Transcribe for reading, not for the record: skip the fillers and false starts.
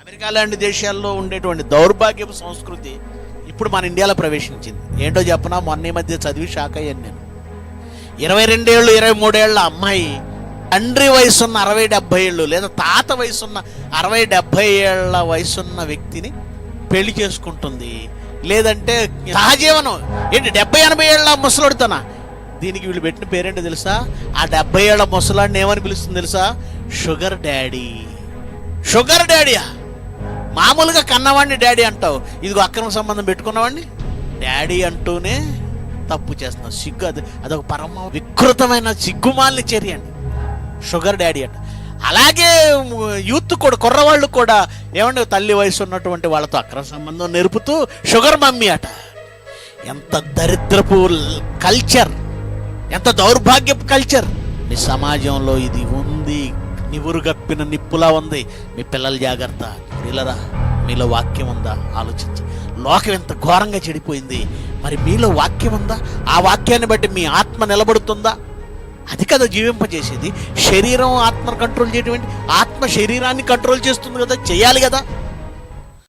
America లాంటి దేశాల్లో ఉండేటువంటి దౌర్భాగ్యపు సంస్కృతి ఇప్పుడు మన ఇండియాలో ప్రవేశించింది. ఏంటో చెప్పనా, మొన్న ఈ మధ్య చదివి షాక్ అయ్యాను నేను. 22 ఏళ్ళు 23 ఏళ్ళ అమ్మాయి తండ్రి వయసున్న 60-70 ఏళ్ళు లేదా తాత వయసున్న 60-70 ఏళ్ళ వయసున్న వ్యక్తిని పెళ్లి చేసుకుంటుంది. లేదంటే సహజీవనం ఏంటి 70-80 ఏళ్ళ ముసలుడుతానా. దీనికి వీళ్ళు పెట్టిన పేరేంటో తెలుసా? ఆ 70 ఏళ్ళ ముసలాడిని ఏమని పిలుస్తుంది తెలుసా? Sugar daddy. షుగర్ డాడీయా? మామూలుగా కన్నవాడిని డాడీ అంటావు, ఇదిగో అక్రమ సంబంధం పెట్టుకున్నవాడిని డాడీ అంటూనే తప్పు చేస్తున్నావు. సిగ్గు, అదొక పరమ వికృతమైన సిగ్గుమాలిన చర్య అండి షుగర్ డాడీ అంట. అలాగే యూత్ కూడా, కుర్రవాళ్ళు కూడా ఏమంటే తల్లి వయసు ఉన్నటువంటి వాళ్ళతో అక్రమ సంబంధం నేర్పుతూ షుగర్ మమ్మీ అట. ఎంత దరిద్రపు కల్చర్, ఎంత దౌర్భాగ్యపు కల్చర్. మీ సమాజంలో ఇది ఉంది, నివురుగప్పిన నిప్పులా ఉంది. మీ పిల్లల జాగ్రత్త. పిల్లరా, మీలో వాక్యం ఉందా? ఆలోచించి. లోకం ఎంత ఘోరంగా చెడిపోయింది, మరి మీలో వాక్యం ఉందా? ఆ వాక్యాన్ని బట్టి మీ ఆత్మ నిలబడుతుందా? అది కదా జీవింపజేసేది. శరీరం ఆత్మను కంట్రోల్ చేయటువంటి, ఆత్మ శరీరాన్ని కంట్రోల్ చేస్తుంది కదా, చేయాలి కదా.